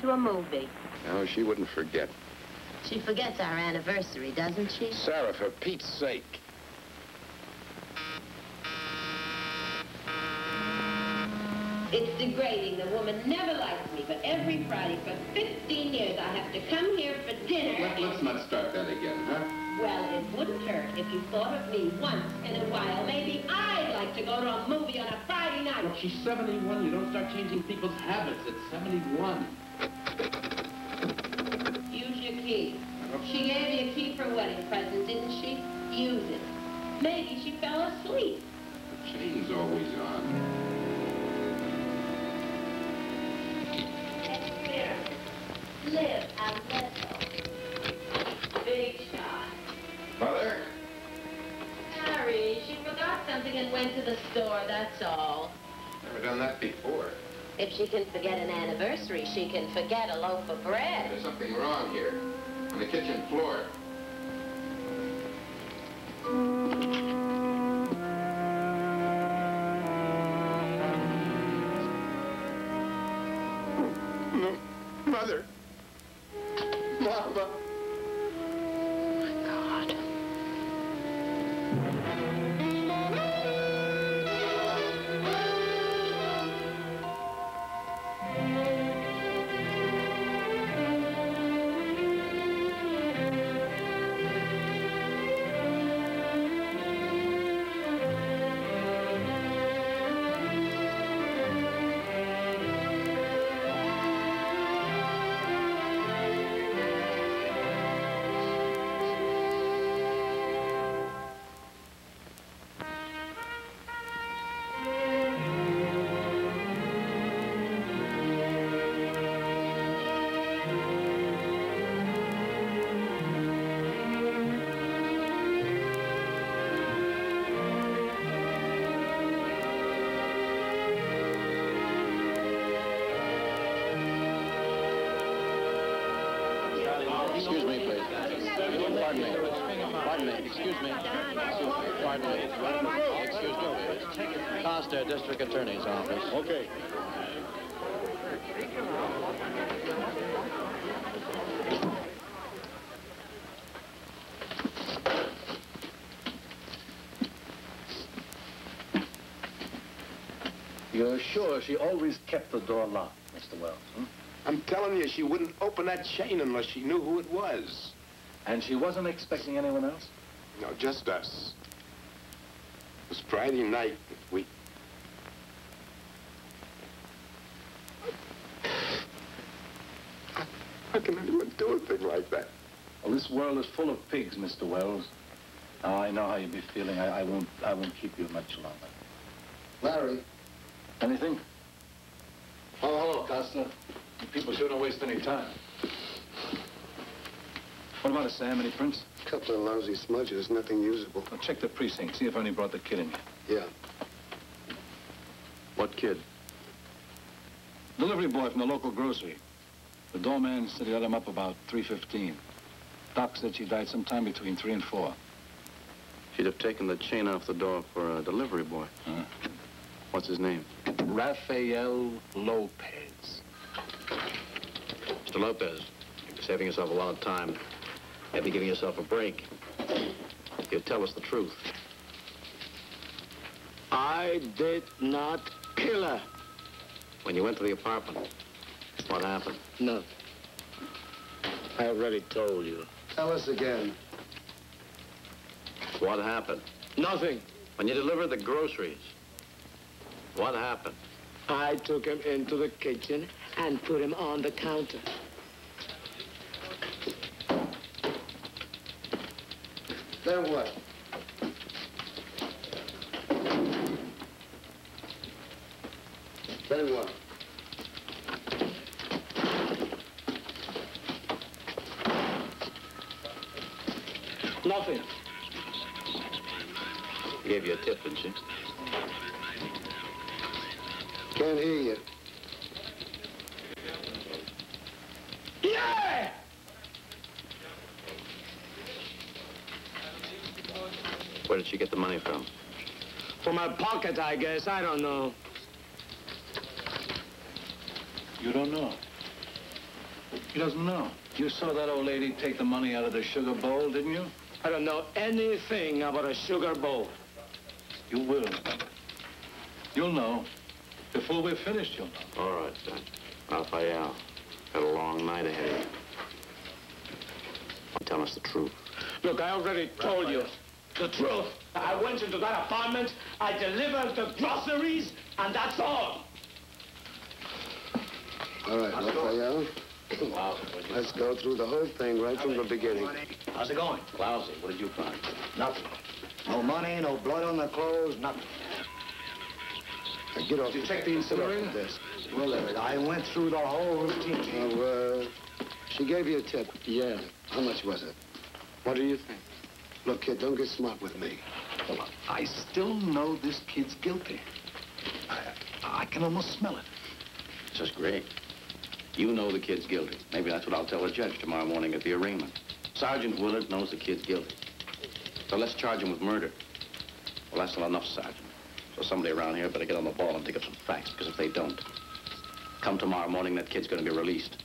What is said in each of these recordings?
to a movie. No, she wouldn't forget. She forgets our anniversary, doesn't she? Sarah, for Pete's sake. It's degrading. The woman never liked me, but every Friday for 15 years I have to come here for dinner. Let's not start that again, huh? Well, it wouldn't hurt if you thought of me once in a while. Maybe I'd like to go to a movie on a Friday night. Look, she's 71. You don't start changing people's habits at 71. Use your key. She gave you a key for a wedding present, didn't she? Use it. Maybe she fell asleep. The chain's always on. Live and let go. Big shot. Mother? Harry, she forgot something and went to the store, that's all. Never done that before. If she can forget an anniversary, she can forget a loaf of bread. There's something wrong here. On the kitchen floor. No. Mother. Mama. My God. Excuse me, please. Pardon me. Pardon me. Excuse me. Pardon me. Excuse me, please. Carstairs District Attorney's Office. Okay. You're sure she always kept the door locked, Mr. Wells? I'm telling you, she wouldn't open that chain unless she knew who it was. And she wasn't expecting anyone else? No, just us. It was Friday night. We... How can anyone do a thing like that? Well, this world is full of pigs, Mr. Wells. Now, I know how you'd be feeling. I won't keep you much longer. Larry. Anything? Oh, hello, Costa. People sure don't waste any time. What about it, Sam? Any prints? A couple of lousy smudges, nothing usable. Well, check the precinct. See if Ernie brought the kid in here. Yeah. What kid? Delivery boy from the local grocery. The doorman said he let him up about 3:15. Doc said she died sometime between 3 and 4. She'd have taken the chain off the door for a delivery boy. Huh? What's his name? Rafael Lopez. Mr. Lopez, you're saving yourself a lot of time. Maybe giving yourself a break. You tell us the truth. I did not kill her. When you went to the apartment, what happened? Nothing. I already told you. Tell us again. What happened? Nothing. When you delivered the groceries, what happened? I took him into the kitchen and put him on the counter. Then what? Then what? Nothing. Gave you a tip, didn't she? Can't hear you. Yeah! Where did she get the money from? From my pocket, I guess. I don't know. You don't know? He doesn't know. You saw that old lady take the money out of the sugar bowl, didn't you? I don't know anything about a sugar bowl. You will. You'll know. Before we're finished, you'll know. All right, then. Raphael, got a long night ahead of you. Tell us the truth. Look, I already told you the truth. I went into that apartment, I delivered the groceries, and that's all. All right, Raphael. Let's go through the whole thing right from the beginning. How's it going? Lousy. What did you find? Nothing. No money, no blood on the clothes, nothing. Now get off. Did you check the incinerator? Desk. Well, I went through the whole routine. Now, she gave you a tip. Yeah. How much was it? What do you think? Look, kid, don't get smart with me. Well, I still know this kid's guilty. I can almost smell it. This is great. You know the kid's guilty. Maybe that's what I'll tell the judge tomorrow morning at the arraignment. Sergeant Willard knows the kid's guilty. So let's charge him with murder. Well, that's not enough, Sergeant. So somebody around here better get on the ball and dig up some facts, because if they don't, come tomorrow morning, that kid's going to be released.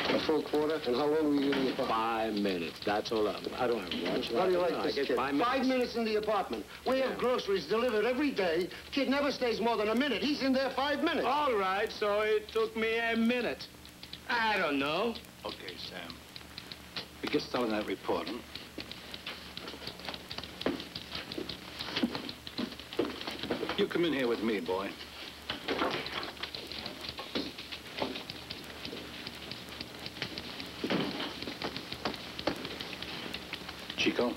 A full quarter? And how long were you in the apartment? 5 minutes. That's all. I don't have much. How do you like I this get kid? 5 minutes. 5 minutes in the apartment. We have groceries delivered every day. Kid never stays more than a minute. He's in there 5 minutes. All right, so it took me a minute. I don't know. Okay, Sam. We get started on that report, huh? You come in here with me, boy. Chico.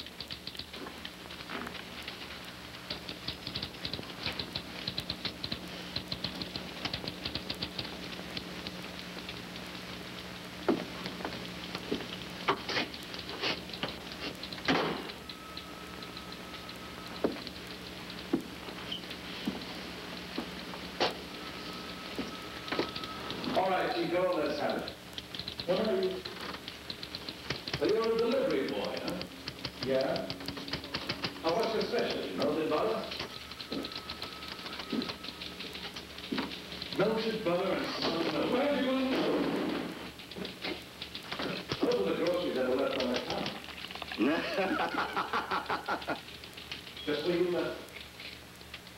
All right, Chico, let's have it. What are you? Well, you're a delivery boy, huh? Yeah. Now, what's your specialty? Melted butter? Melted butter and some milk. Where are you going to go? Those are the groceries that are left on the counter. Just where you left them.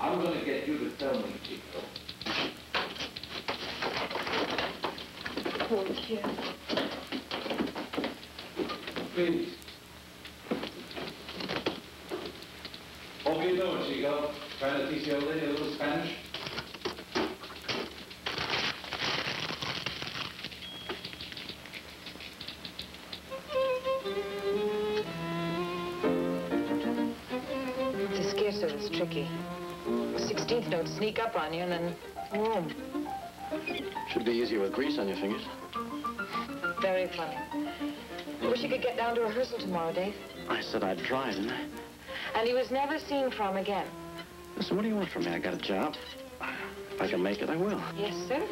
I'm going to get you to tell me, Chico. Poor kid. Please. What are you doing, Chico? Trying to teach the old lady a little Spanish? The scherzo is tricky. The 16th note sneak up on you and then, boom. Should be easier with grease on your fingers. Very funny. I wish you could get down to rehearsal tomorrow, Dave. I said I'd try, didn't I? And he was never seen from again. Listen, what do you want from me? I got a job. If I can make it, I will. Yes, sir.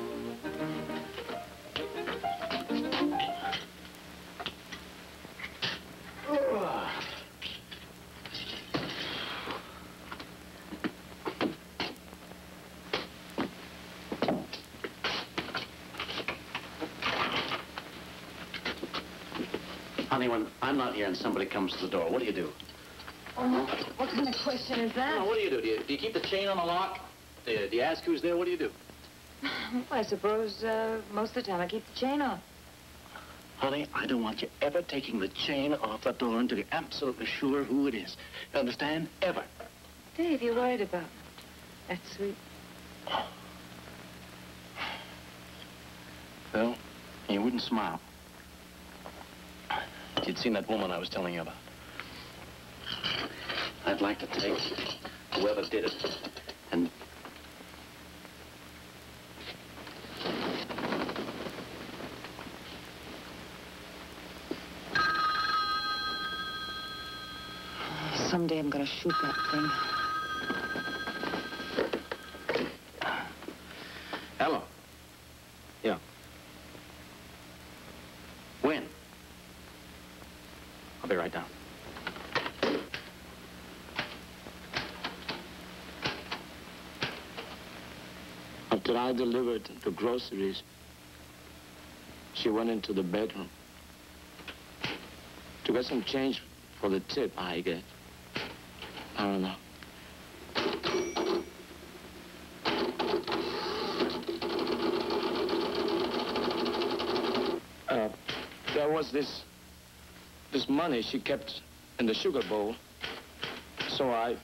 Honey, when I'm not here and somebody comes to the door, what do you do? Oh, what kind of question is that? No, what do you do? Do you keep the chain on the lock? Do you ask who's there? What do you do? I suppose most of the time I keep the chain on. Honey, I don't want you ever taking the chain off the door until you're absolutely sure who it is. You understand? Ever. Dave, you're worried about me. That's sweet. Well, you wouldn't smile. If you'd seen that woman I was telling you about. I'd like to take whoever did it and... Someday I'm gonna shoot that thing. Hello. Yeah. When? I'll be right down. After I delivered the groceries, she went into the bedroom to get some change for the tip I get. I don't know. There was this money she kept in the sugar bowl. So I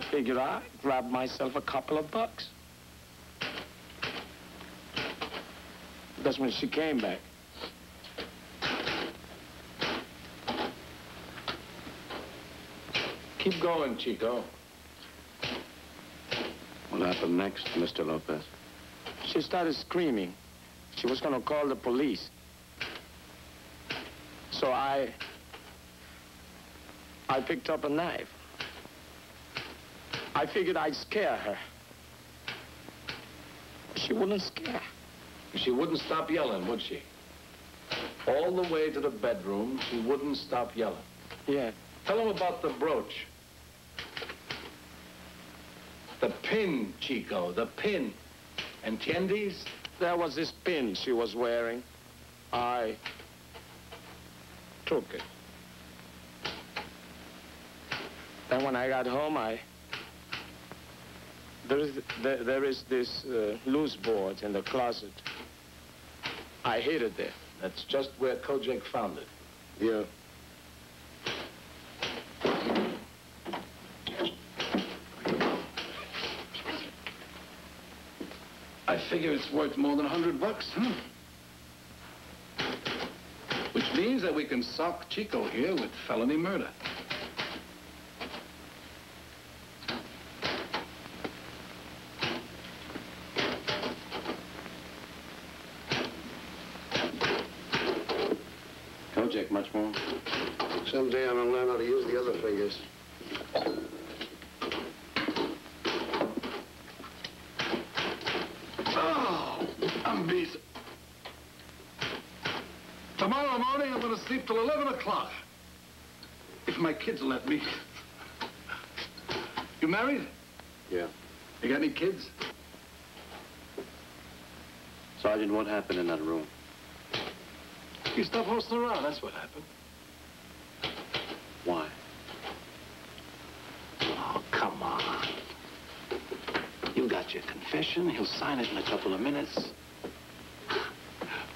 figured I'd grab myself a couple of bucks. That's when she came back. Keep going, Chico. What happened next, Mr. Lopez? She started screaming. She was gonna call the police. So I picked up a knife. I figured I'd scare her. She wouldn't scare. She wouldn't stop yelling, would she? All the way to the bedroom, she wouldn't stop yelling. Yeah. Tell him about the brooch. The pin, Chico, the pin. Entiendes? There was this pin she was wearing. I took it. Then when I got home, there is this loose board in the closet. I hid it there. That's just where Kojak found it. Yeah. I figure it's worth more than $100, Which means that we can sock Chico here with felony murder. Kojak, much more? Someday I'm gonna learn how to use the other fingers. Oh, I'm beat. Tomorrow morning, I'm gonna sleep till 11 o'clock. If my kids let me. You married? Yeah. You got any kids? Sergeant, what happened in that room? You stopped horsing around, that's what happened. Why? Oh, come on. You got your confession. He'll sign it in a couple of minutes.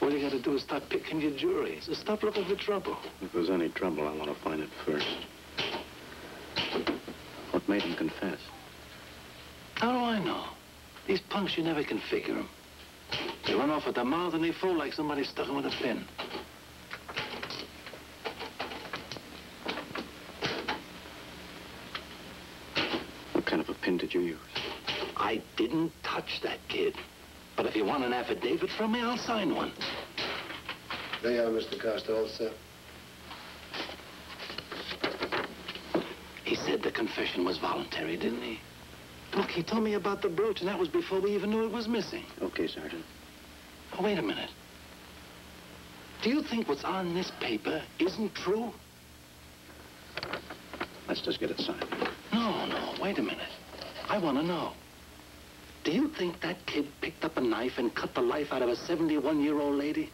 All you got to do is start picking your jury. So stop looking for trouble. If there's any trouble, I want to find it first. What made him confess? How do I know? These punks, you never can figure them. They run off at the mouth and they fool like somebody stuck them with a pin. What kind of a pin did you use? I didn't touch that kid. But if you want an affidavit from me, I'll sign one. There you are, Mr. Costa, all set. He said the confession was voluntary, didn't he? Look, he told me about the brooch, and that was before we even knew it was missing. Okay, Sergeant. Oh, wait a minute. Do you think what's on this paper isn't true? Let's just get it signed. No, wait a minute. I want to know. Do you think that kid picked up a knife and cut the life out of a 71-year-old lady?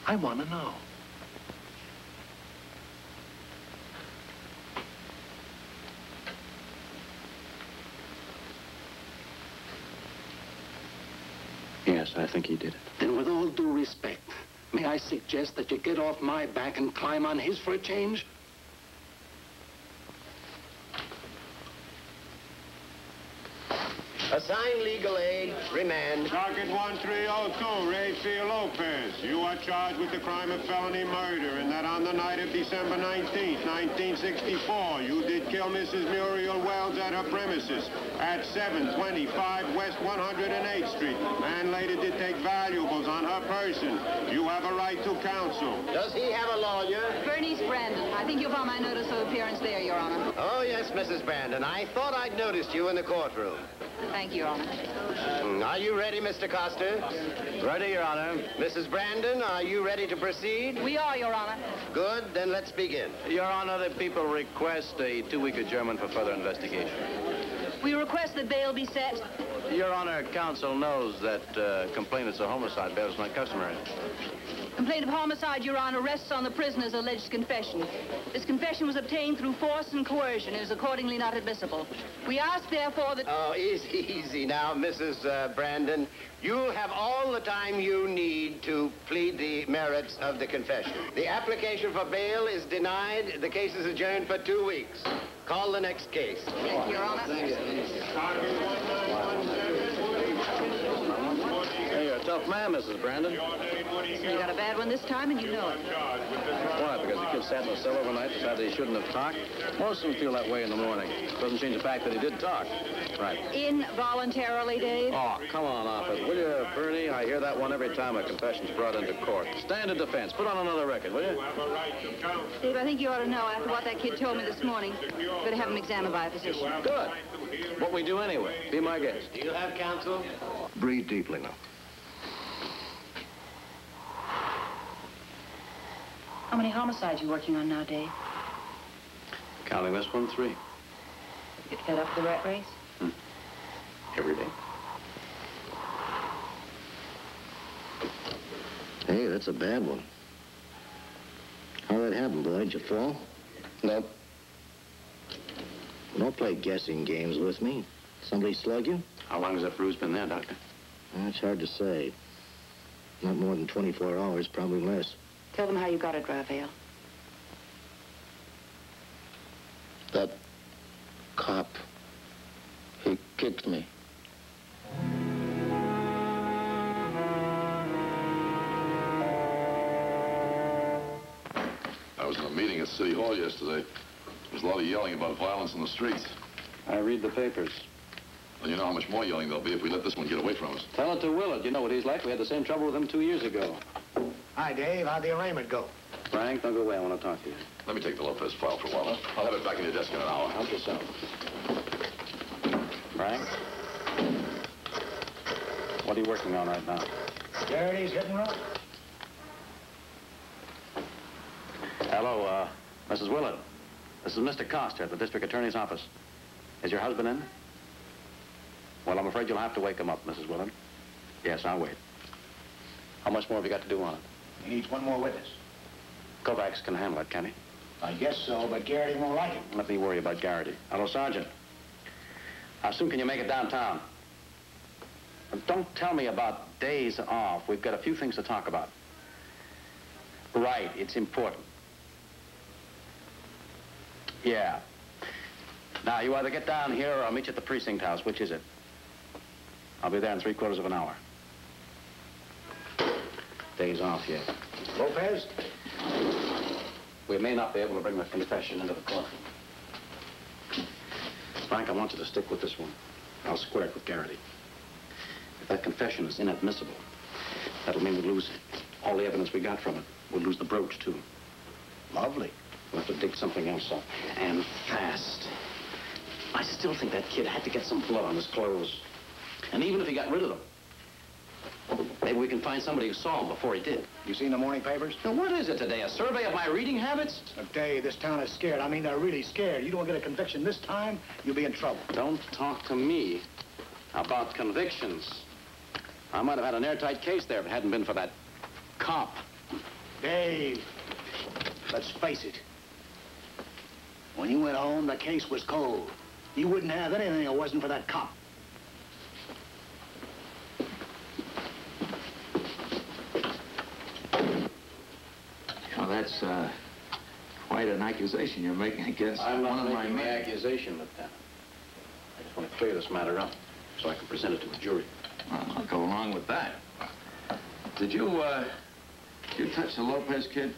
I want to know. Yes, I think he did it. Then with all due respect, may I suggest that you get off my back and climb on his for a change? Assign legal aid. Remand. Docket 1302, Rayfield Lopez. You are charged with the crime of felony murder, and that on the night of December 19th, 1964, you did kill Mrs. Muriel Wells at her premises at 725 West 108th Street. Man later did take valuables on her person. You have a right to counsel. Does he have a lawyer? Bernice Brandon. I think you'll find my notice of appearance there, Your Honor. Oh, yes, Mrs. Brandon. I thought I'd noticed you in the courtroom. Thank you, Your Honor. Are you ready, Mr. Coster? Ready, Your Honor. Mrs. Brandon, are you ready to proceed? We are, Your Honor. Good, then let's begin. Your Honor, the people request a 2-week adjournment for further investigation. We request that bail be set. Your Honor, counsel knows that complainant's a homicide. Bail is not customary. Complaint of homicide, Your Honor, rests on the prisoner's alleged confession. This confession was obtained through force and coercion and is accordingly not admissible. We ask, therefore, that... Oh, easy now, Mrs. Brandon. You'll have all the time you need to plead the merits of the confession. The application for bail is denied. The case is adjourned for 2 weeks. Call the next case. Thank you, Your Honor. Hey, you're a tough man, Mrs. Brandon. You got a bad one this time, and you know it. Why? Because the kid sat in the cell overnight, decided he shouldn't have talked? Most of them feel that way in the morning. Doesn't change the fact that he did talk. Right. Involuntarily, Dave. Oh, come on off it, will you, Bernie? I hear that one every time a confession's brought into court. Stand in defense. Put on another record, will you? Dave, I think you ought to know, after what that kid told me this morning, better have him examined by a physician. Good. What we do anyway. Be my guest. Do you have counsel? Breathe deeply now. How many homicides you working on now, Dave? Counting this one, 3. Get fed up with the rat race? Every day. Hey, that's a bad one. How did that happen, boy? Did you fall? Nope. Don't play guessing games with me. Somebody slug you? How long has that bruise been there, Doctor? That's hard to say. Not more than 24 hours, probably less. Tell them how you got it, Raphael. That cop, he kicked me. I was in a meeting at City Hall yesterday. There was a lot of yelling about violence in the streets. I read the papers. Well, you know how much more yelling there'll be if we let this one get away from us. Tell it to Willard. You know what he's like. We had the same trouble with him 2 years ago. Hi, Dave. How'd the arraignment go? Frank, don't go away. I want to talk to you. Let me take the Lopez file for a while. I'll have it back in your desk in an hour. Help yourself. Frank? What are you working on right now? Charity's hit and run. Hello, Mrs. Willard. This is Mr. Coster at the district attorney's office. Is your husband in? Well, I'm afraid you'll have to wake him up, Mrs. Willard. Yes, I'll wait. How much more have you got to do on it? He needs one more witness. Kovacs can handle it, can he? I guess so, but Garrity won't like it. Let me worry about Garrity. Hello, Sergeant. How soon can you make it downtown? Don't tell me about days off. We've got a few things to talk about. Right, it's important. Yeah. Now, you either get down here or I'll meet you at the precinct house. Which is it? I'll be there in 3/4 of an hour. Days off yet. Lopez? We may not be able to bring the confession into the court. Frank, I want you to stick with this one. I'll square it with Garrity. If that confession is inadmissible, that'll mean we'll lose all the evidence we got from it. We'll lose the brooch, too. Lovely. We'll have to dig something else up. And fast. I still think that kid had to get some blood on his clothes. And even if he got rid of them, maybe we can find somebody who saw him before he did. You seen the morning papers? Now, what is it today? A survey of my reading habits? Look, Dave, this town is scared. I mean, they're really scared. You don't get a conviction this time, you'll be in trouble. Don't talk to me about convictions. I might have had an airtight case there if it hadn't been for that cop. Dave, let's face it. When you went home, the case was cold. You wouldn't have anything if it wasn't for that cop. Well, that's quite an accusation you're making against I'm one not of my making the men. accusation, Lieutenant. I just want to clear this matter up so I can present it to the jury. Well, I'll go along with that. Did you touch the Lopez kid?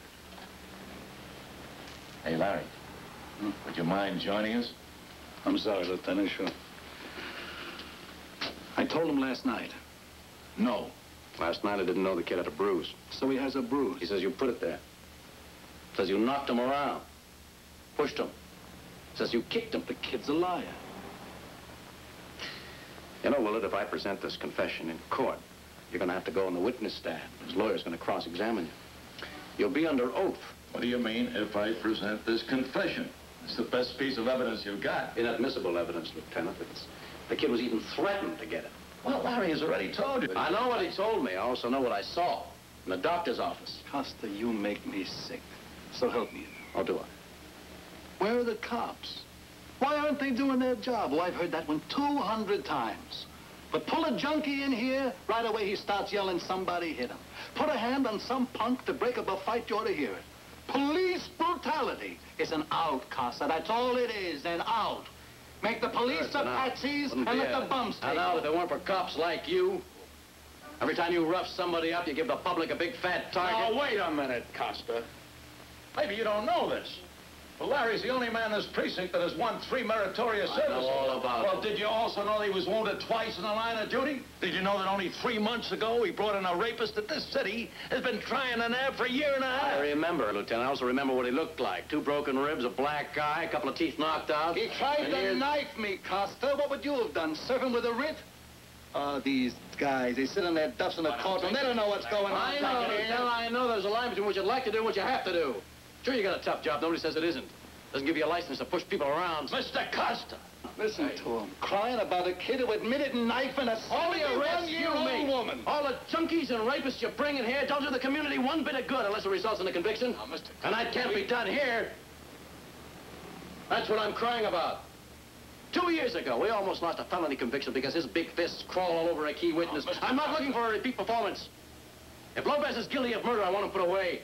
Hey, Larry, would you mind joining us? I'm sorry, Lieutenant, sure. I told him last night. No. Last night I didn't know the kid had a bruise. So he has a bruise. He says you put it there. Says you knocked him around. Pushed him. Says you kicked him. The kid's a liar. You know, Willard, if I present this confession in court, you're going to have to go on the witness stand. His lawyer's going to cross-examine you. You'll be under oath. What do you mean, if I present this confession? It's the best piece of evidence you've got. Inadmissible evidence, Lieutenant. The kid was even threatened to get it. Well, Larry has already told you. I know what he told me. I also know what I saw in the doctor's office. Costa, you make me sick. So help me. Oh, do I? Where are the cops? Why aren't they doing their job? Oh, I've heard that one 200 times. But pull a junkie in here, right away he starts yelling, somebody hit him. Put a hand on some punk to break up a fight, you ought to hear it. Police brutality is an out, Costa. That's all it is, an out. Make the police the patsies and let the bums take And out if it weren't for cops like you. Every time you rough somebody up, you give the public a big fat target. Now, wait a minute, Costa. Maybe you don't know this. Well, Larry's the only man in this precinct that has won 3 meritorious services. I know all about it. Well, did you also know that he was wounded twice in the line of duty? Did you know that only 3 months ago he brought in a rapist that this city has been trying to nab for a year and a half? I remember, Lieutenant. I also remember what he looked like. 2 broken ribs, a black eye, a couple of teeth knocked out. He tried to knife me, Costa. What would you have done? Serve him with a writ? Oh, these guys, they sit in their duffs in the courtroom. They don't know what's going on. I know, Lieutenant. I know there's a line between what you'd like to do and what you have to do. Sure, you got a tough job. Nobody says it isn't. Doesn't give you a license to push people around. Mr. Costa! Listen to him, crying about a kid who admitted knifing a Only arrest you, one-year-old me. woman. All the junkies and rapists you bring in here don't do the community one bit of good unless it results in a conviction. Now, Mr. And that can't be done here. That's what I'm crying about. 2 years ago, we almost lost a felony conviction because his big fists crawl all over a key witness. I'm not looking for a repeat performance. If Lopez is guilty of murder, I want him put away.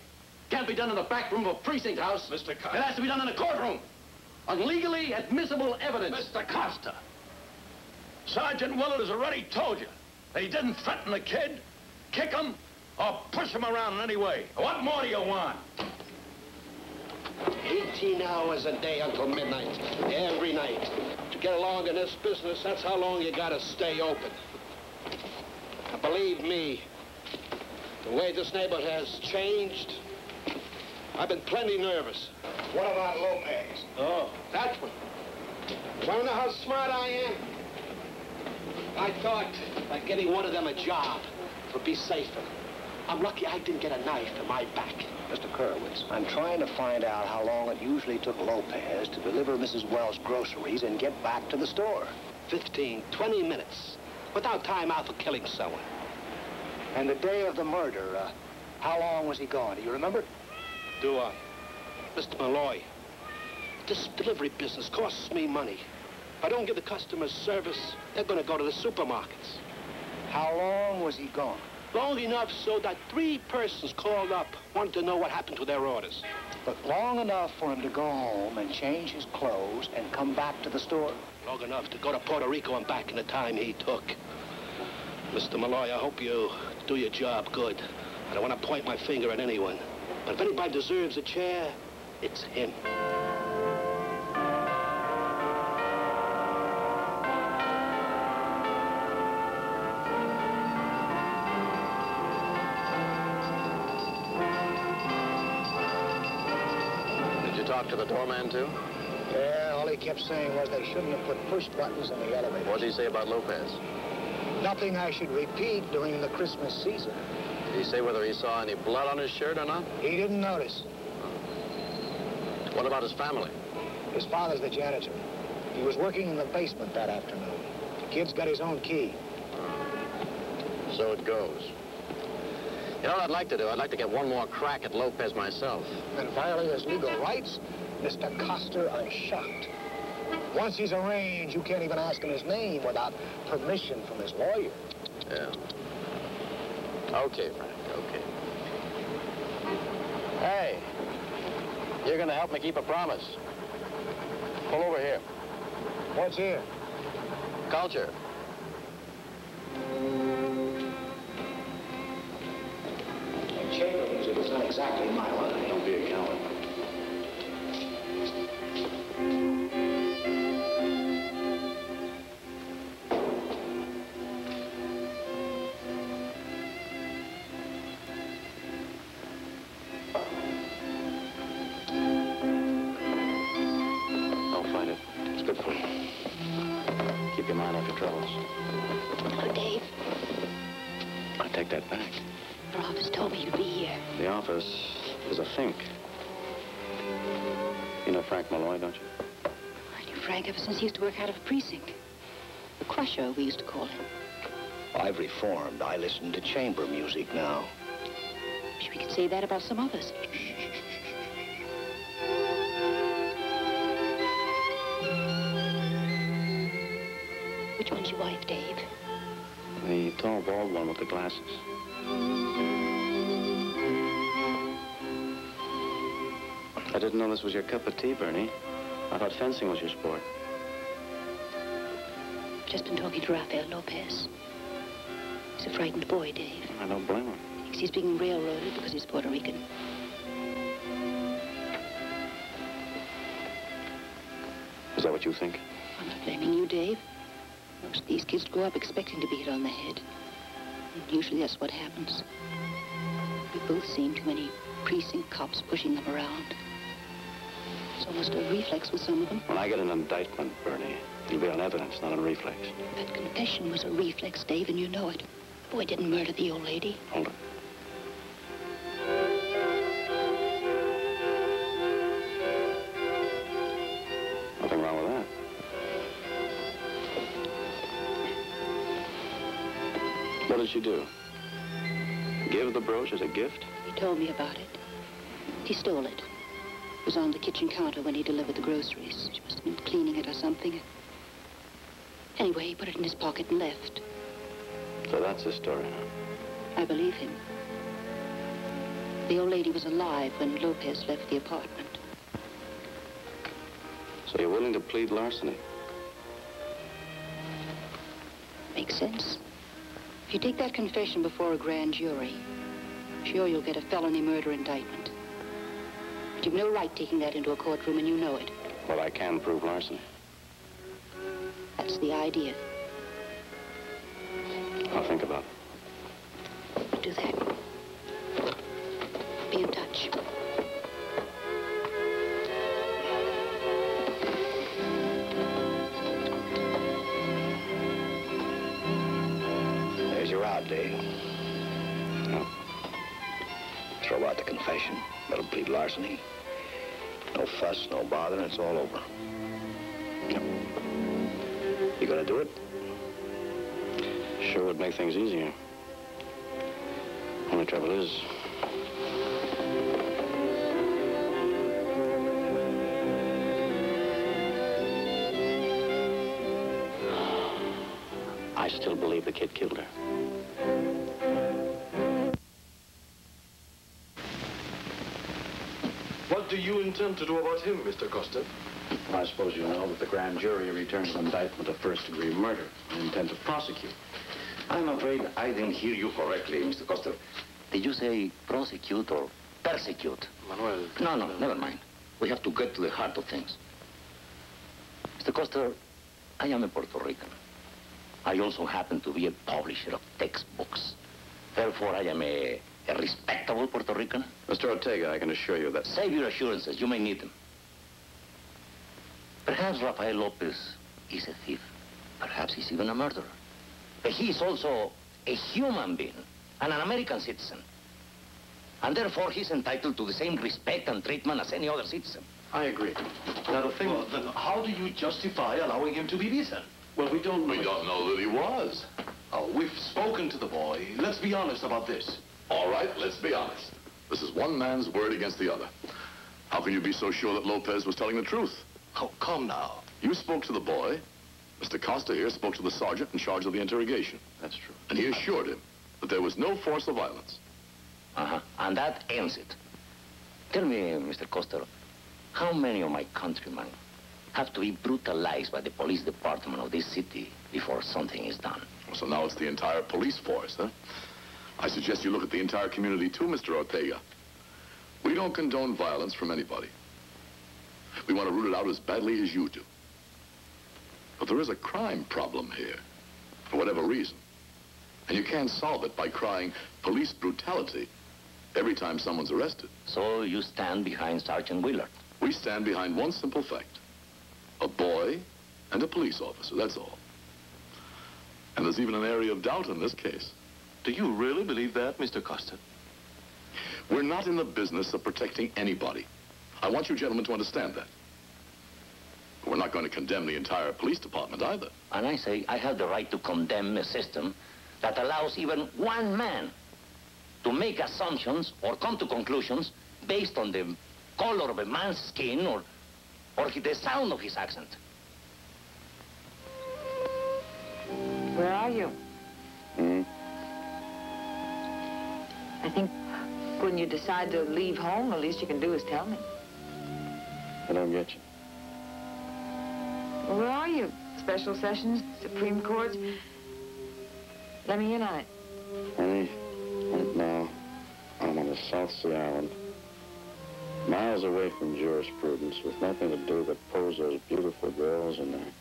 Can't be done in the back room of a precinct house. Mr. Costa. It has to be done in a courtroom. On legally admissible evidence. Mr. Costa, Sergeant Willard has already told you that he didn't threaten the kid, kick him, or push him around in any way. What more do you want? 18 hours a day until midnight, every night. To get along in this business, that's how long you gotta stay open. Now, believe me, the way this neighborhood has changed, I've been plenty nervous. What about Lopez? Oh. That one. You wanna know how smart I am? I thought by getting one of them a job would be safer. I'm lucky I didn't get a knife to my back. Mr. Kurowitz, I'm trying to find out how long it usually took Lopez to deliver Mrs. Wells' groceries and get back to the store. 15, 20 minutes, without time out for killing someone. And the day of the murder, how long was he gone? Do you remember? Do I? Mr. Malloy, this delivery business costs me money. If I don't give the customers service, they're going to go to the supermarkets. How long was he gone? Long enough so that 3 persons called up wanted to know what happened to their orders. But long enough for him to go home and change his clothes and come back to the store? Long enough to go to Puerto Rico and back in the time he took. Mr. Malloy, I hope you do your job good. I don't want to point my finger at anyone. But if anybody deserves a chair, it's him. Did you talk to the doorman, too? Yeah, all he kept saying was they shouldn't have put push buttons in the elevator. What did he say about Lopez? Nothing I should repeat during the Christmas season. Did he say whether he saw any blood on his shirt or not? He didn't notice. What about his family? His father's the janitor. He was working in the basement that afternoon. The kid's got his own key. So it goes. You know what I'd like to do? I'd like to get one more crack at Lopez myself. And violate his legal rights? Mr. Coster, I'm shocked. Once he's arraigned, you can't even ask him his name without permission from his lawyer. Yeah. Okay, Frank, okay. Hey, you're gonna help me keep a promise. Pull over here. What's here? Culture. And chamber music is not exactly my line. Don't be a coward. Don't fight it. It's good for you. Keep your mind off your your troubles. Oh, Dave, I take that back. your office told me you'd be here. The office is a fink. You know Frank Malloy, don't you? I knew Frank ever since he used to work out of a precinct. The Crusher, we used to call him. I've reformed. I listen to chamber music now. Wish we could say that about some others. Which one's your wife, Dave? The tall, bald one with the glasses. I didn't know this was your cup of tea, Bernie. I thought fencing was your sport. Just been talking to Rafael Lopez. He's a frightened boy, Dave. I don't blame him. Thinks he's being railroaded because he's Puerto Rican. Is that what you think? I'm not blaming you, Dave. Most of these kids grow up expecting to be hit on the head. And usually that's what happens. We've both seen too many precinct cops pushing them around. It's almost a reflex with some of them. When I get an indictment, Bernie, it'll be on evidence, not on reflex. That confession was a reflex, Dave, and you know it. The boy didn't murder the old lady. Hold it. Nothing wrong with that. What did she do? Give the brooch as a gift? He told me about it. He stole it. It was on the kitchen counter when he delivered the groceries. She must have been cleaning it or something. Anyway, he put it in his pocket and left. So that's his story, huh? I believe him. The old lady was alive when Lopez left the apartment. So you're willing to plead larceny? Makes sense. If you take that confession before a grand jury, sure you'll get a felony murder indictment. But you've no right taking that into a courtroom, and you know it. Well, I can prove larceny. That's the idea. I'll think about it. Do that. Be in touch. There's your out, Dave. No. Throw out the confession. Let him plead larceny. No fuss, no bother, and it's all over. Yep. You gonna do it? Sure would make things easier. Only trouble is, I still believe the kid killed her. What do you intend to do about him, Mr. Costa? I suppose you know that the grand jury returned an indictment of first-degree murder and intend to prosecute. I'm afraid I didn't hear you correctly, Mr. Costa. Did you say prosecute or persecute? Manuel. No, never mind. We have to get to the heart of things. Mr. Costa, I am a Puerto Rican. I also happen to be a publisher of textbooks. Therefore, I am a respectable Puerto Rican. Mr. Ortega, I can assure you that... Save your assurances. You may need them. Perhaps Rafael Lopez is a thief. Perhaps he's even a murderer. But he is also a human being and an American citizen. And therefore, he's entitled to the same respect and treatment as any other citizen. I agree. Now, the thing... Well, then how do you justify allowing him to be beaten? Well, we don't know... We don't know that he was. Oh, we've spoken to the boy. Let's be honest about this. All right, let's be honest. This is one man's word against the other. How can you be so sure that Lopez was telling the truth? Oh, come now. You spoke to the boy. Mr. Costa here spoke to the sergeant in charge of the interrogation. That's true. And he assured him that there was no force of violence. Uh-huh. And that ends it. Tell me, Mr. Costa, how many of my countrymen have to be brutalized by the police department of this city before something is done? So now it's the entire police force, huh? I suggest you look at the entire community too, Mr. Ortega. We don't condone violence from anybody. We want to root it out as badly as you do. But there is a crime problem here, for whatever reason. And you can't solve it by crying police brutality every time someone's arrested. So you stand behind Sergeant Willard? We stand behind one simple fact. A boy and a police officer, that's all. And there's even an area of doubt in this case. Do you really believe that, Mr. Costa? We're not in the business of protecting anybody. I want you gentlemen to understand that. We're not going to condemn the entire police department either. And I say I have the right to condemn a system that allows even one man to make assumptions or come to conclusions based on the color of a man's skin or the sound of his accent. Where are you? I think when you decide to leave home, the least you can do is tell me. I don't get you. Well, where are you? Special sessions, Supreme Courts? Let me in on it. Honey, right now, I'm on the South Sea Island, miles away from jurisprudence, with nothing to do but pose those beautiful girls in their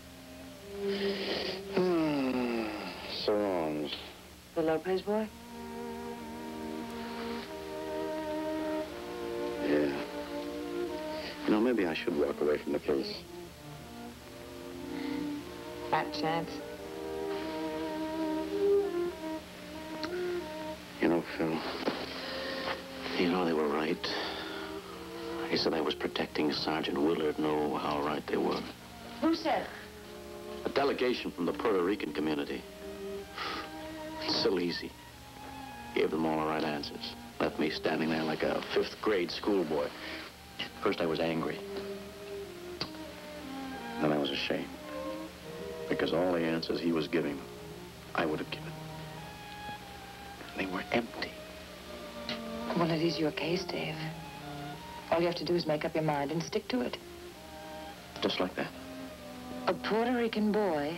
salons. The Lopez boy? Yeah. You know, maybe I should walk away from the case. Fat chance. You know, Phil, You know, they were right. He said I was protecting Sergeant Willard. Know how right they were. Who said? A delegation from the Puerto Rican community. It's so easy. Gave them all the right answers. Left me standing there like a 5th grade schoolboy. First I was angry. then I was ashamed. Because all the answers he was giving, I would have given. They were empty. Well, it is your case, Dave. All you have to do is make up your mind and stick to it. Just like that. A Puerto Rican boy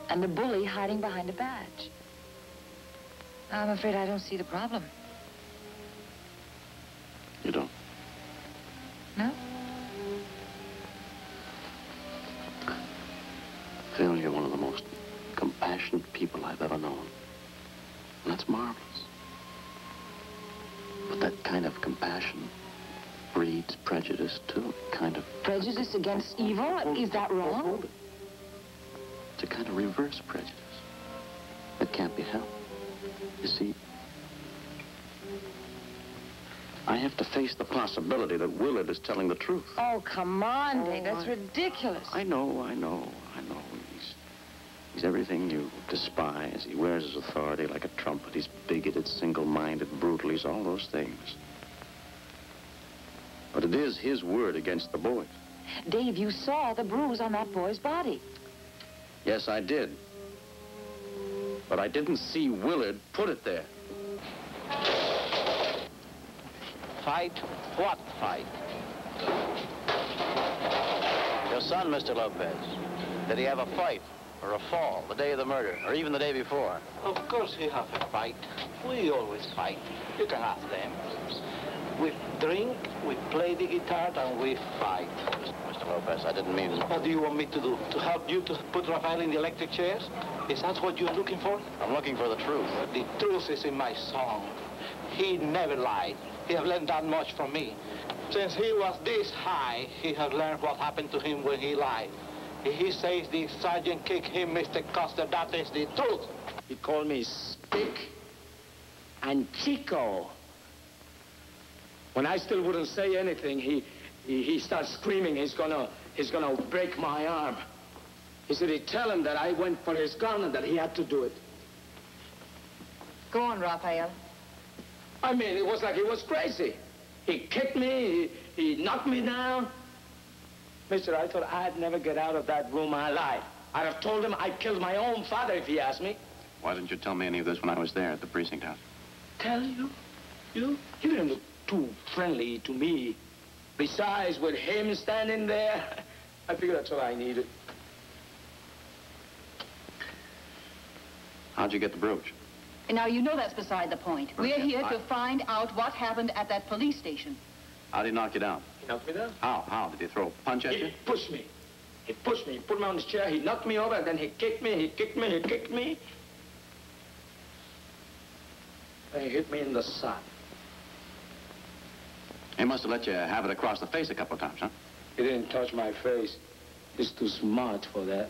and a bully hiding behind a badge. I'm afraid I don't see the problem. You don't? No? Phil, you're one of the most compassionate people I've ever known. And that's marvelous. But that kind of compassion breeds prejudice, too. Kind of... Prejudice against evil? Is that wrong? It's a kind of reverse prejudice. That can't be helped. You see, I have to face the possibility that Willard is telling the truth. Oh, come on, Dave. That's ridiculous. I know. He's everything you despise. He wears his authority like a trumpet. He's bigoted, single-minded, brutal. He's all those things. But it is his word against the boys. Dave, you saw the bruise on that boy's body. Yes, I did. But I didn't see Willard put it there. Fight? What fight? Your son, Mr. Lopez, did he have a fight or a fall the day of the murder, or even the day before? Of course he have a fight. We always fight. You can ask them. We drink, we play the guitar, and we fight. Mr. Lopez, I didn't mean... What do you want me to do? To help you to put Rafael in the electric chairs? Is that what you're looking for? I'm looking for the truth. The truth is in my song. He never lied. He has learned that much from me. Since he was this high, he has learned what happened to him when he lied. If he says the sergeant kicked him, Mr. Costa, that is the truth. He called me Spick and Chico. When I still wouldn't say anything, he starts screaming he's gonna break my arm. He said he'd tell him that I went for his gun and that he had to do it. Go on, Rafael. I mean, it was like he was crazy. He kicked me, he knocked me down. Mister, I thought I'd never get out of that room alive. I'd have told him I killed my own father if he asked me. Why didn't you tell me any of this when I was there at the precinct house? Tell you? You didn't look too friendly to me. Besides, with him standing there, I figured that's all I needed. How'd you get the brooch? Now, you know that's beside the point. We're here to find out what happened at that police station. How'd he knock you down? He knocked me down. How? Did he throw a punch at you? He pushed me. He pushed me. He put me on his chair. He knocked me over, and then he kicked me. He kicked me. He kicked me. And he hit me in the side. He must have let you have it across the face a couple of times, huh? He didn't touch my face. He's too smart for that.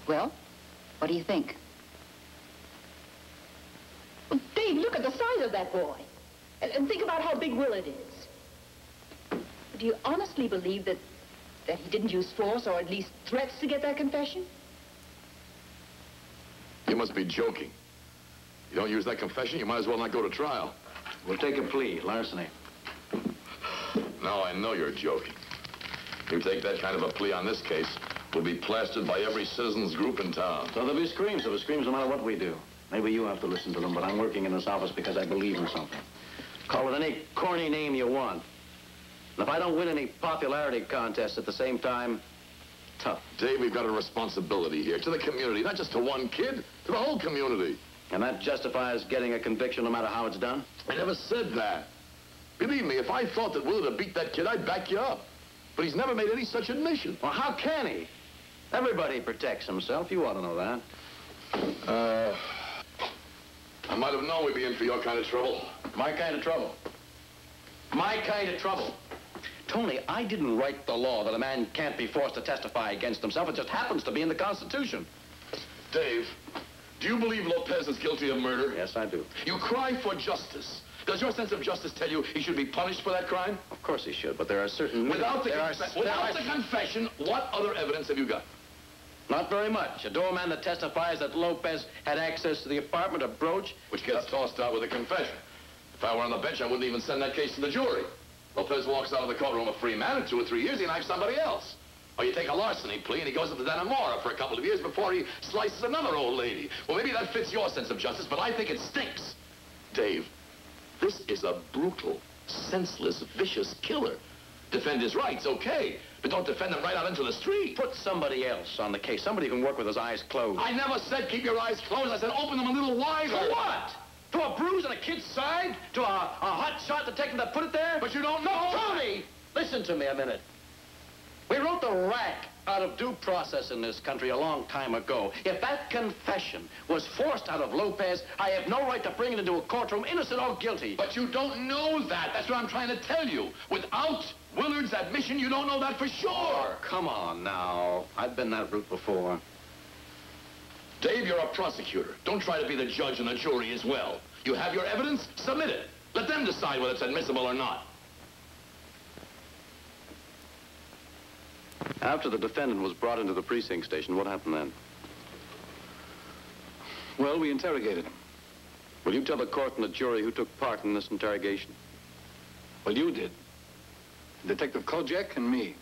Well, What do you think? Well, Dave, look at the size of that boy. And think about how big Willard is. Do you honestly believe that he didn't use force or at least threats to get that confession? You must be joking. You don't use that confession, you might as well not go to trial. We'll take a plea, larceny. Now I know you're joking. You take that kind of a plea on this case, we'll be plastered by every citizens group in town. So there'll be screams. There'll be screams no matter what we do. Maybe you have to listen to them, but I'm working in this office because I believe in something. Call it any corny name you want. And if I don't win any popularity contests at the same time, tough. Dave, we've got a responsibility here to the community, not just to one kid, to the whole community. And that justifies getting a conviction no matter how it's done? I never said that. Believe me, if I thought that Willard had beat that kid, I'd back you up. But he's never made any such admission. Well, how can he? Everybody protects himself. You ought to know that. I might have known we'd be in for your kind of trouble. My kind of trouble. My kind of trouble. Tony, I didn't write the law that a man can't be forced to testify against himself. It just happens to be in the Constitution. Dave, do you believe Lopez is guilty of murder? Yes, I do. You cry for justice. Does your sense of justice tell you he should be punished for that crime? Of course he should, but there are certain... Without the confession, what other evidence have you got? Not very much. A doorman that testifies that Lopez had access to the apartment, a brooch... Which gets tossed out with a confession. If I were on the bench, I wouldn't even send that case to the jury. Lopez walks out of the courtroom a free man. In 2 or 3 years, he knifes somebody else. Or you take a larceny plea and he goes up to Dannemora for a couple of years before he slices another old lady. Well, maybe that fits your sense of justice, but I think it stinks. Dave, this is a brutal, senseless, vicious killer. Defend his rights, okay, but don't defend him right out into the street. Put somebody else on the case. Somebody who can work with his eyes closed. I never said keep your eyes closed. I said open them a little wider. For what? To a bruise on a kid's side? To a hot shot detective that put it there? But you don't know. Tony, listen to me a minute. We wrote the rack out of due process in this country a long time ago. If that confession was forced out of Lopez, I have no right to bring it into a courtroom, innocent or guilty. But you don't know that. That's what I'm trying to tell you. Without Willard's admission, you don't know that for sure. Oh, come on now. I've been that route before. Dave, you're a prosecutor. Don't try to be the judge and the jury as well. You have your evidence, submit it. Let them decide whether it's admissible or not. After the defendant was brought into the precinct station, what happened then? Well, we interrogated him. Will you tell the court and the jury who took part in this interrogation? Well, you did. Detective Kojak and me.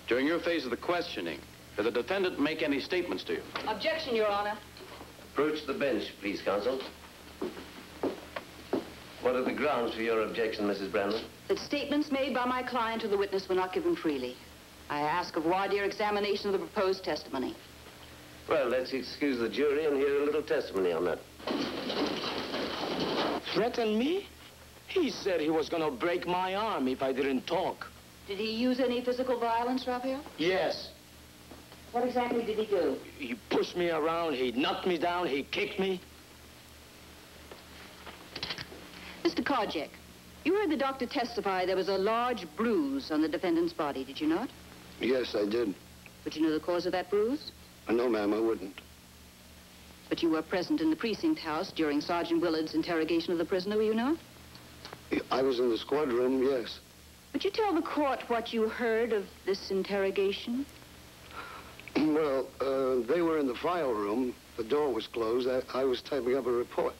During your phase of the questioning, did the defendant make any statements to you? Objection, Your Honor. Approach the bench, please, counsel. What are the grounds for your objection, Mrs. Brandon? That statements made by my client to the witness were not given freely. I ask of voir dire examination of the proposed testimony. Well, let's excuse the jury and hear a little testimony on that. Threaten me? He said he was going to break my arm if I didn't talk. Did he use any physical violence, Raphael? Yes. What exactly did he do? He pushed me around, he knocked me down, he kicked me. Mr. Kojak, you heard the doctor testify there was a large bruise on the defendant's body, did you not? Yes, I did. Would you know the cause of that bruise? No, ma'am, I wouldn't. But you were present in the precinct house during Sergeant Willard's interrogation of the prisoner, were you not? I was in the squad room, yes. Would you tell the court what you heard of this interrogation? Well, they were in the file room. The door was closed. I was typing up a report.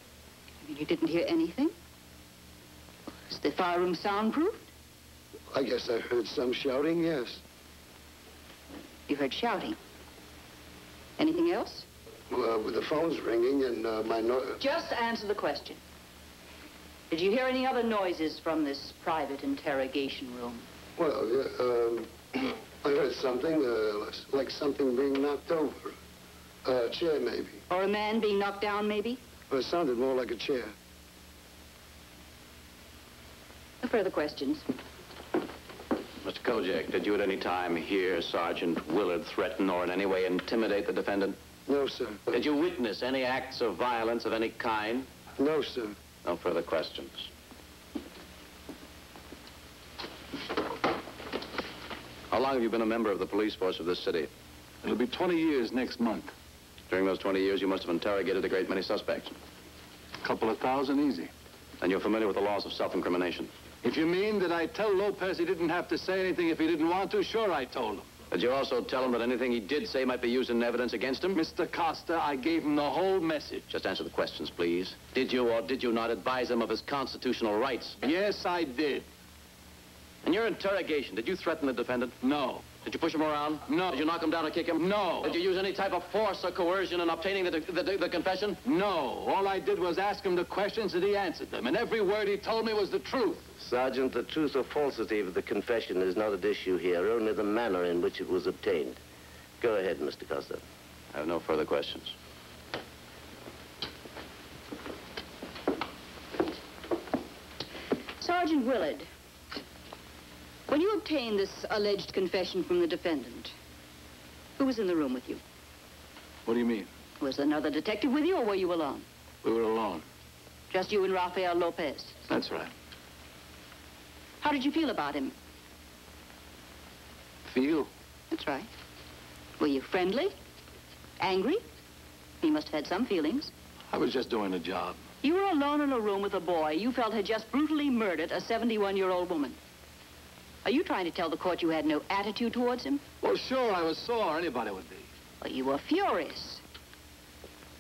You didn't hear anything? Is the file room soundproofed? I guess I heard some shouting, yes. You heard shouting. Anything else? Well, the phone's ringing and my Just answer the question. Did you hear any other noises from this private interrogation room? Well, I heard something, like something being knocked over. A chair, maybe. Or a man being knocked down, maybe? Well, it sounded more like a chair. No further questions. Mr. Kojak, did you at any time hear Sergeant Willard threaten or in any way intimidate the defendant? No, sir. Did you witness any acts of violence of any kind? No, sir. No further questions. How long have you been a member of the police force of this city? It'll be 20 years next month. During those 20 years, you must have interrogated a great many suspects. A couple of thousand, easy. And you're familiar with the laws of self-incrimination. If you mean that I tell Lopez he didn't have to say anything if he didn't want to, sure, I told him. Did you also tell him that anything he did say might be used in evidence against him? Mr. Costa, I gave him the whole message. Just answer the questions, please. Did you or did you not advise him of his constitutional rights? Yes, I did. In your interrogation, did you threaten the defendant? No. Did you push him around? No. Did you knock him down or kick him? No. Did you use any type of force or coercion in obtaining the confession? No. All I did was ask him the questions and he answered them, and every word he told me was the truth. Sergeant, the truth or falsity of the confession is not at issue here, only the manner in which it was obtained. Go ahead, Mr. Costa. I have no further questions. Sergeant Willard, when you obtained this alleged confession from the defendant, who was in the room with you? What do you mean? Was another detective with you, or were you alone? We were alone. Just you and Rafael Lopez? That's right. How did you feel about him? Feel? That's right. Were you friendly? Angry? He must have had some feelings. I was just doing a job. You were alone in a room with a boy you felt had just brutally murdered a 71-year-old woman. Are you trying to tell the court you had no attitude towards him? Well, sure, I was sore. Anybody would be. Well, you were furious.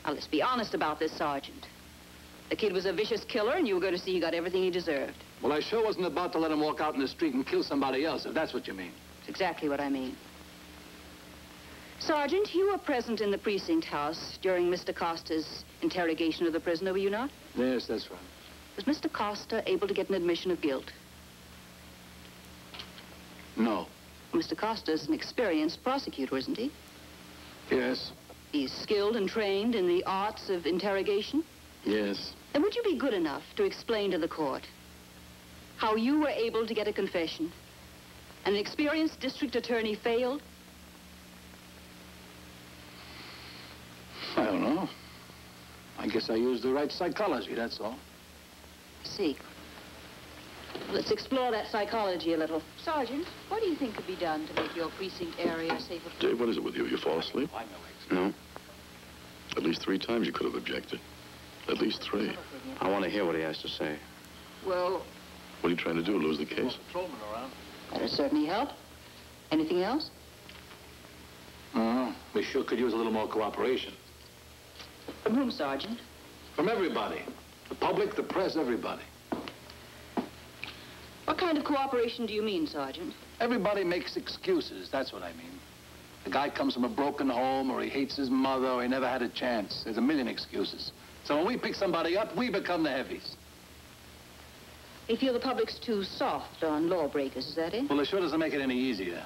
Now, let's be honest about this, Sergeant. The kid was a vicious killer, and you were going to see he got everything he deserved. Well, I sure wasn't about to let him walk out in the street and kill somebody else, if that's what you mean. That's exactly what I mean. Sergeant, you were present in the precinct house during Mr. Costa's interrogation of the prisoner, were you not? Yes, that's right. Was Mr. Costa able to get an admission of guilt? No. Mr. Costa is an experienced prosecutor, isn't he? Yes. He's skilled and trained in the arts of interrogation? Yes. Then would you be good enough to explain to the court how you were able to get a confession and an experienced district attorney failed? I don't know. I guess I used the right psychology, that's all. I see. Let's explore that psychology a little. Sergeant, what do you think could be done to make your precinct area safer? Dave, what is it with you? You fall asleep? No. At least 3 times you could have objected. At least 3. I want to hear what he has to say. Well... What are you trying to do, lose the case? That'll certainly help. Anything else? We sure could use a little more cooperation. From whom, Sergeant? From everybody. The public, the press, everybody. What kind of cooperation do you mean, Sergeant? Everybody makes excuses, that's what I mean. The guy comes from a broken home, or he hates his mother, or he never had a chance. There's a million excuses. So when we pick somebody up, we become the heavies. You feel the public's too soft on lawbreakers, is that it? Well, it sure doesn't make it any easier.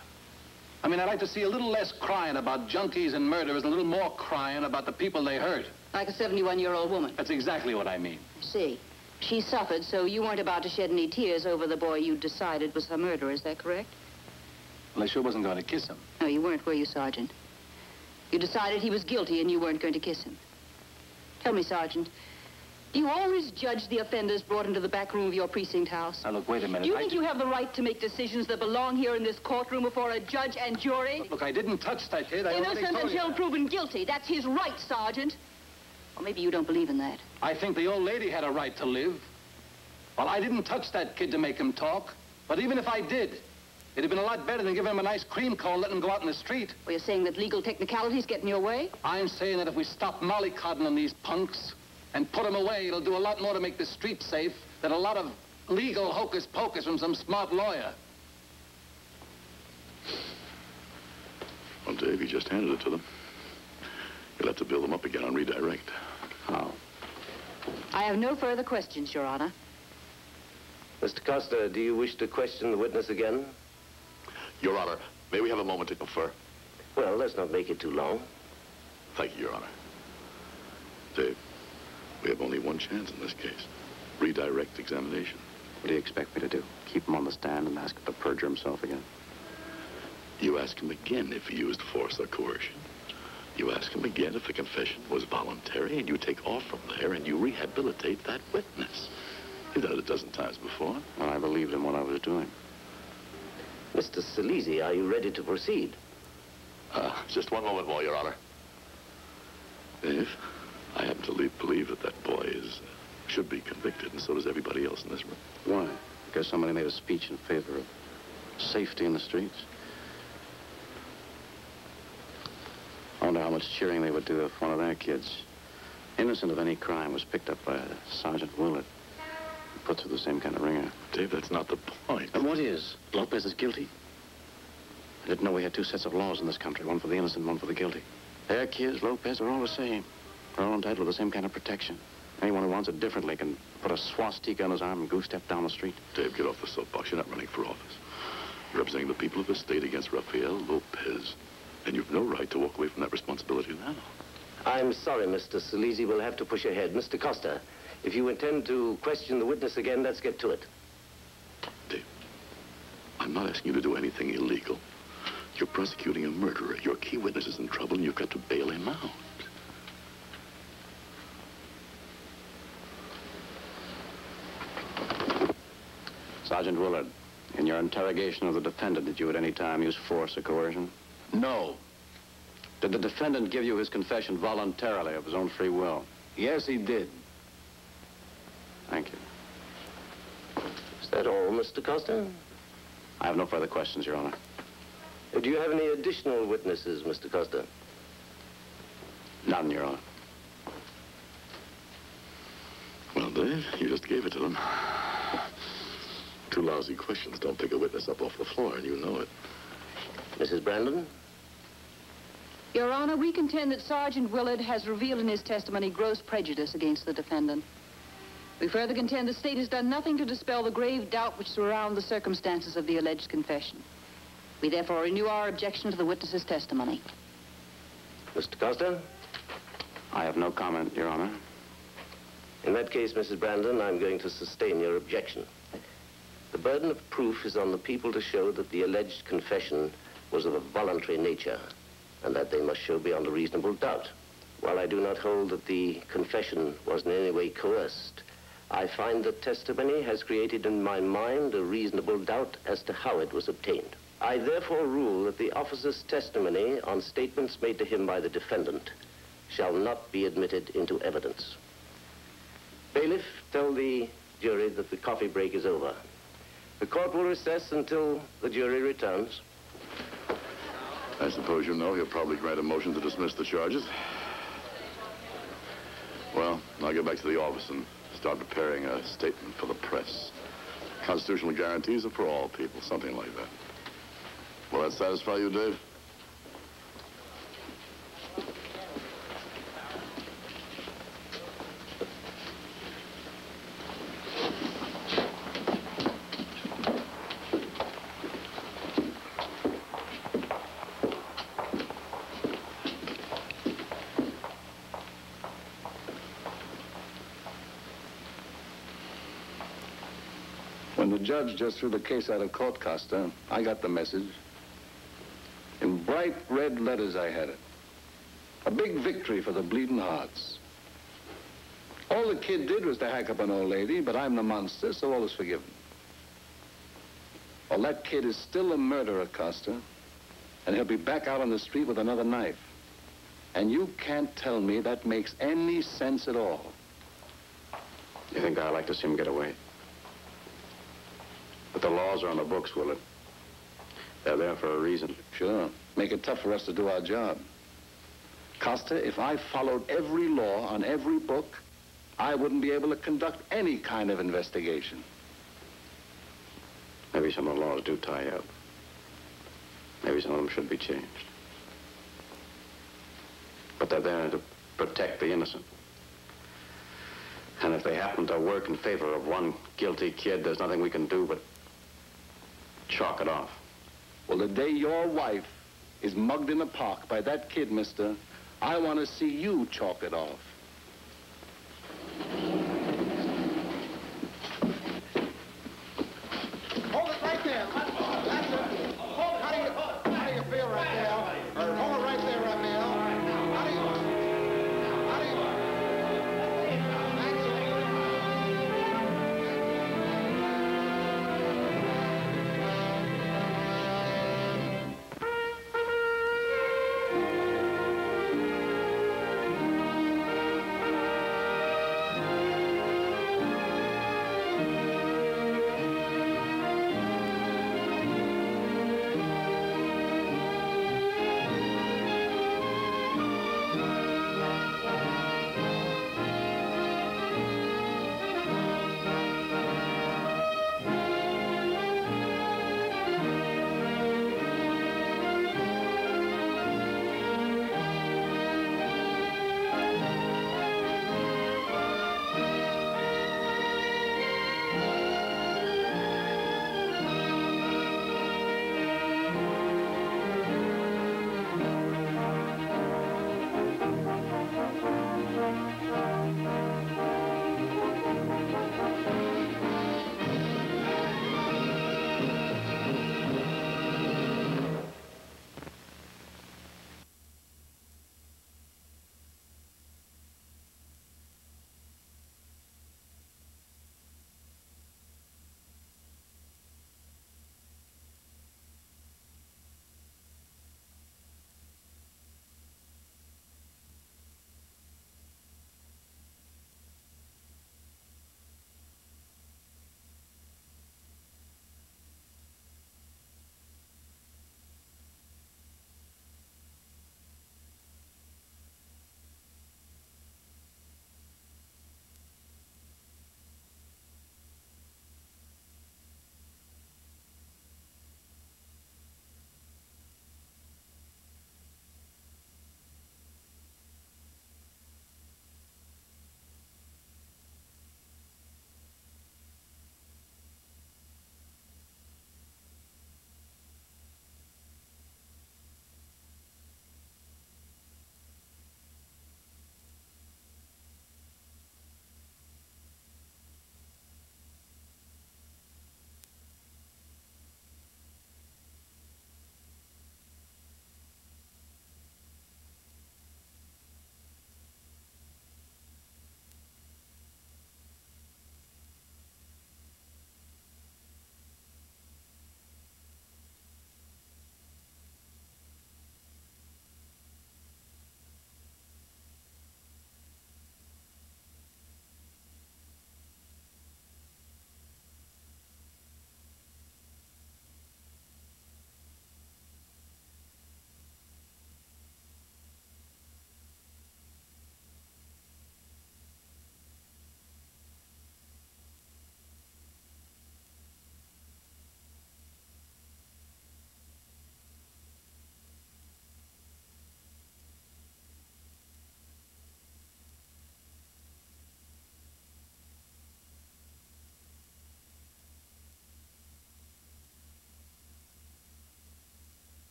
I mean, I'd like to see a little less crying about junkies and murderers, and a little more crying about the people they hurt. Like a 71-year-old woman? That's exactly what I mean. I see. She suffered, so you weren't about to shed any tears over the boy you decided was her murderer, is that correct? Well, I sure wasn't going to kiss him. No, you weren't, were you, Sergeant? You decided he was guilty and you weren't going to kiss him. Tell me, Sergeant, do you always judge the offenders brought into the back room of your precinct house? Now, look, wait a minute. Do you think you have the right to make decisions that belong here in this courtroom before a judge and jury? Look, I didn't touch that kid. I already Innocent told you until that. proven guilty. That's his right, Sergeant. Or maybe you don't believe in that. I think the old lady had a right to live. Well, I didn't touch that kid to make him talk. But even if I did, it'd have been a lot better than giving him a nice cream cone and letting him go out in the street. Well, you're saying that legal technicalities get in your way? I'm saying that if we stop mollycoddling these punks and put them away, it'll do a lot more to make the street safe than a lot of legal hocus-pocus from some smart lawyer. Well, Dave, you just handed it to them. You'll have to build them up again on redirect. How? I have no further questions, Your Honor. Mr. Costa, do you wish to question the witness again? Your Honor, may we have a moment to confer? Well, let's not make it too long. Thank you, Your Honor. Dave, we have only one chance in this case. Redirect examination. What do you expect me to do? Keep him on the stand and ask him to perjure himself again? You ask him again if he used force or coercion. You ask him again if the confession was voluntary, and you take off from there and you rehabilitate that witness. You've done it a dozen times before. Well, I believed in what I was doing. Mr. Salisi, are you ready to proceed? Just one moment more, Your Honor. Dave, I happen to believe that that boy should be convicted, and so does everybody else in this room. Why? Because somebody made a speech in favor of safety in the streets? I wonder how much cheering they would do if one of their kids, innocent of any crime, was picked up by Sergeant Willard and put through the same kind of ringer. Dave, that's not the point. And what is? Lopez is guilty? I didn't know we had two sets of laws in this country, one for the innocent, one for the guilty. Their kids, Lopez, are all the same. They're all entitled to the same kind of protection. Anyone who wants it differently can put a swastika on his arm and goose-step down the street. Dave, get off the soapbox. You're not running for office. You're representing the people of the state against Rafael Lopez. And you've no right to walk away from that responsibility now. I'm sorry, Mr. Salisi. We'll have to push ahead. Mr. Costa, if you intend to question the witness again, let's get to it. Dave, I'm not asking you to do anything illegal. You're prosecuting a murderer. Your key witness is in trouble, and you've got to bail him out. Sergeant Willard, in your interrogation of the defendant, did you at any time use force or coercion? No. Did the defendant give you his confession voluntarily of his own free will? Yes, he did. Thank you. Is that all, Mr. Costa? I have no further questions, Your Honor. Do you have any additional witnesses, Mr. Costa? None, Your Honor. Well, Dave, you just gave it to them. Two lousy questions don't pick a witness up off the floor, and you know it. Mrs. Brandon? Your Honor, we contend that Sergeant Willard has revealed in his testimony gross prejudice against the defendant. We further contend the state has done nothing to dispel the grave doubt which surrounds the circumstances of the alleged confession. We therefore renew our objection to the witness's testimony. Mr. Costa? I have no comment, Your Honor. In that case, Mrs. Brandon, I'm going to sustain your objection. The burden of proof is on the people to show that the alleged confession was of a voluntary nature, and that they must show beyond a reasonable doubt. While I do not hold that the confession was in any way coerced, I find that testimony has created in my mind a reasonable doubt as to how it was obtained. I therefore rule that the officer's testimony on statements made to him by the defendant shall not be admitted into evidence. Bailiff, tell the jury that the coffee break is over. The court will recess until the jury returns. I suppose you know he'll probably grant a motion to dismiss the charges. Well, I'll get back to the office and start preparing a statement for the press. Constitutional guarantees are for all people, something like that. Will that satisfy you, Dave? When the judge just threw the case out of court, Costa, I got the message. In bright red letters, I had it. A big victory for the bleeding hearts. All the kid did was to hack up an old lady, but I'm the monster, so all is forgiven. Well, that kid is still a murderer, Costa, and he'll be back out on the street with another knife. And you can't tell me that makes any sense at all. You think I'd like to see him get away? But the laws are on the books, Willard. They're there for a reason. Sure. Make it tough for us to do our job. Costa, if I followed every law on every book, I wouldn't be able to conduct any kind of investigation. Maybe some of the laws do tie you up. Maybe some of them should be changed. But they're there to protect the innocent. And if they happen to work in favor of one guilty kid, there's nothing we can do but chalk it off. Well, the day your wife is mugged in the park by that kid, mister, I want to see you chalk it off.